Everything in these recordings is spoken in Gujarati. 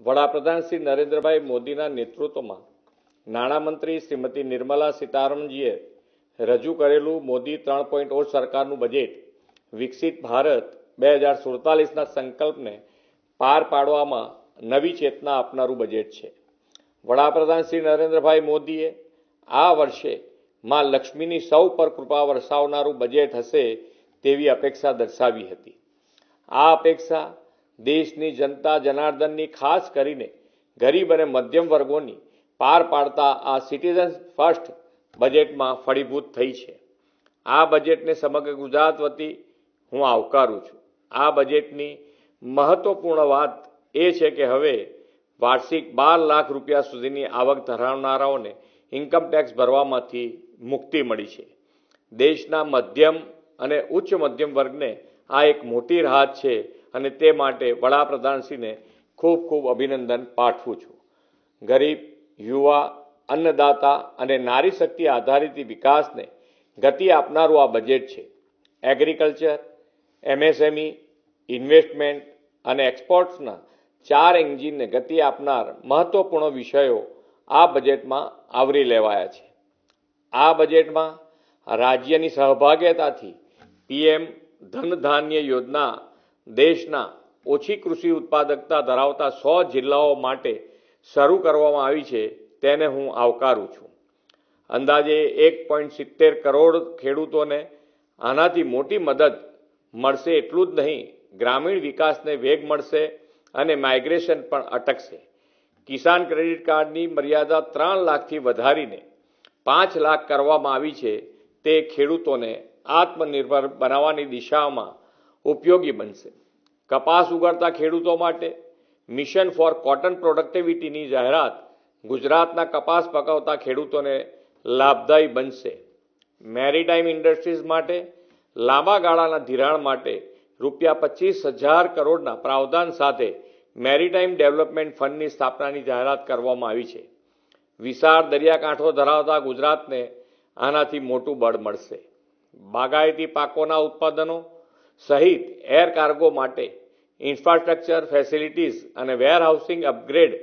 વડાપ્રધાન શ્રી નરેન્દ્રભાઈ મોદીના નેતૃત્વમાં નાણામંત્રી શ્રીમતી નિર્મલા સીતારમણજીએ રજૂ કરેલું મોદી 3.0 સરકારનું બજેટ વિકસિત ભારત 2047ના સંકલ્પને પાર પાડવામાં નવી ચેતના આપનારું બજેટ છે। વડાપ્રધાન શ્રી નરેન્દ્રભાઈ મોદીએ આ વર્ષે માં લક્ષ્મીની સૌ પર કૃપા વરસાવનારું બજેટ હશે તેવી અપેક્ષા દર્શાવી હતી। આ અપેક્ષા દેશની જનતા જનાર્દનની ખાસ કરીને ગરીબ અને મધ્યમ વર્ગોની પાર પાડતા આ સિટીઝન્સ ફર્સ્ટ બજેટમાં ફળીભૂત થઈ છે। આ બજેટને સમગ્ર ગુજરાત વતી હું આવકારું છું। આ બજેટની મહત્વપૂર્ણ વાત એ છે કે હવે વાર્ષિક 12 લાખ રૂપિયા સુધીની આવક ધરાવનારાઓને ઇન્કમ ટેક્સ ભરવામાંથી મુક્તિ મળી છે। દેશના મધ્યમ અને ઉચ્ચ મધ્યમ વર્ગને આ એક મોટી રાહત છે અને તે માટે વડાપ્રધાનશ્રીને ખૂબ ખૂબ અભિનંદન પાઠવું છું। ગરીબ, યુવા, અન્નદાતા અને નારી શક્તિ આધારિત વિકાસને ગતિ આપનારું આ બજેટ છે। એગ્રીકલ્ચર, એમએસએમઈ, ઇન્વેસ્ટમેન્ટ અને એક્સપોર્ટ્સના 4 એન્જિનને ગતિ આપનાર મહત્વપૂર્ણ વિષયો આ બજેટમાં આવરી લેવાયા છે। આ બજેટમાં રાજ્યની સહભાગિતાથી પીએમ ધન ધાન્ય યોજના દેશના ઓછી કૃષિ ઉત્પાદકતા ધરાવતા 100 જિલ્લાઓ માટે શરૂ કરવામાં આવી છે તેને હું આવકારું છું। અંદાજે 1.70 કરોડ ખેડૂતોને આનાથી મોટી મદદ મળશે। એટલું જ નહીં, ગ્રામીણ વિકાસને વેગ મળશે અને માઇગ્રેશન પણ અટકશે। કિસાન ક્રેડિટ કાર્ડની મર્યાદા 3 લાખથી વધારીને 5 લાખ કરવામાં આવી છે તે ખેડૂતોને આત્મનિર્ભર બનાવવાની દિશામાં ઉપયોગી બનશે। કપાસ ઉગાડતા ખેડૂતો માટે મિશન ફોર કોટન પ્રોડક્ટિવિટીની જાહેરાત ગુજરાતના કપાસ પકવતા ખેડૂતોને લાભદાયી બનશે। મેરીટાઈમ ઇન્ડસ્ટ્રીઝ માટે લાંબા ગાળાના ધિરાણ માટે ₹25,000 કરોડના પ્રાવધાન સાથે મેરીટાઈમ ડેવલપમેન્ટ ફંડની સ્થાપનાની જાહેરાત કરવામાં આવી છે। વિશાળ દરિયાકાંઠો ધરાવતા ગુજરાતને આનાથી મોટું બળ મળશે। બાગાયતી પાકોના ઉત્પાદનો સહિત એર કાર્ગો માટે ઇન્ફ્રાસ્ટ્રક્ચર ફેસિલિટીઝ અને વેરહાઉસિંગ અપગ્રેડ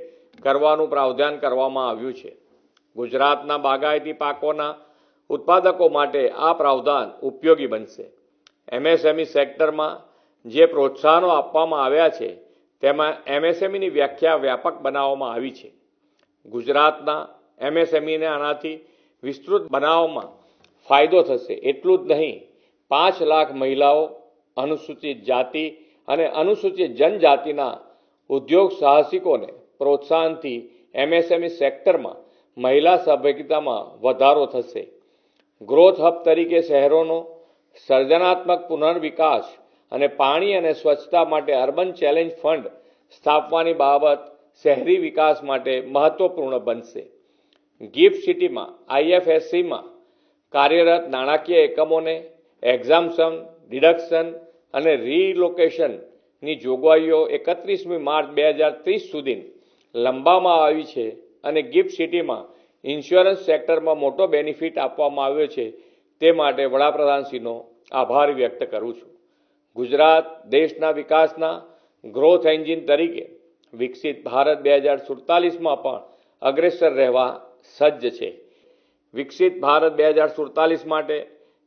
કરવાનું પ્રાવધાન કરવામાં આવ્યું છે। ગુજરાતના બાગાયતી પાકોના ઉત્પાદકો માટે આ પ્રાવધાન ઉપયોગી બનશે। એમએસએમઈ સેક્ટરમાં જે પ્રોત્સાહનો આપવામાં આવ્યા છે તેમાં એમએસએમઈની વ્યાખ્યા વ્યાપક બનાવવામાં આવી છે। ગુજરાતના એમએસએમઈને આનાથી વિસ્તૃત બનાવવામાં ફાયદો થશે। એટલું જ નહીં, 5 લાખ મહિલાઓ, અનુસૂચિત જાતિ અને અનુસૂચિત જનજાતિના ઉદ્યોગ સાહસિકોને પ્રોત્સાહનથી એમએસએમઈ સેક્ટરમાં મહિલા સહભાગિતામાં વધારો થશે। ગ્રોથ હબ તરીકે શહેરોનો સર્જનાત્મક પુનર્વિકાસ અને પાણી અને સ્વચ્છતા માટે અર્બન ચેલેન્જ ફંડ સ્થાપવાની બાબત શહેરી વિકાસ માટે મહત્વપૂર્ણ બનશે। ગિફ્ટ સિટીમાં આઈએફએસસીમાં કાર્યરત નાણાકીય એકમોને એક્ઝામ્પશન, ડિડક્શન અને રીલોકેશનની જોગવાઈઓ 31મી માર્ચ 2030 સુધી લંબાવવામાં આવી છે અને ગિફ્ટ સિટીમાં ઇન્સ્યોરન્સ સેક્ટરમાં મોટો બેનિફિટ આપવામાં આવ્યો છે તે માટે વડાપ્રધાનશ્રીનો આભાર વ્યક્ત કરું છું। ગુજરાત દેશના વિકાસના ગ્રોથ એન્જિન તરીકે વિકસિત ભારત 2047માં પણ અગ્રેસર રહેવા સજ્જ છે। વિકસિત ભારત 2047 માટે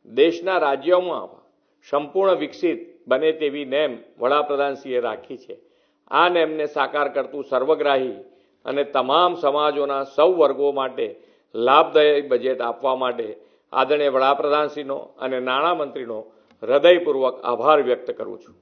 દેશના રાજ્યોમાં સંપૂર્ણ વિકસિત બને તેવી નેમ વડાપ્રધાનશ્રીએ રાખી છે। આ નેમને સાકાર કરતું સર્વગ્રાહી અને તમામ સમાજોના સૌ વર્ગો માટે લાભદાયી બજેટ આપવા માટે આદરણીય વડાપ્રધાનશ્રીનો અને નાણામંત્રીનો હૃદયપૂર્વક આભાર વ્યક્ત કરું છું।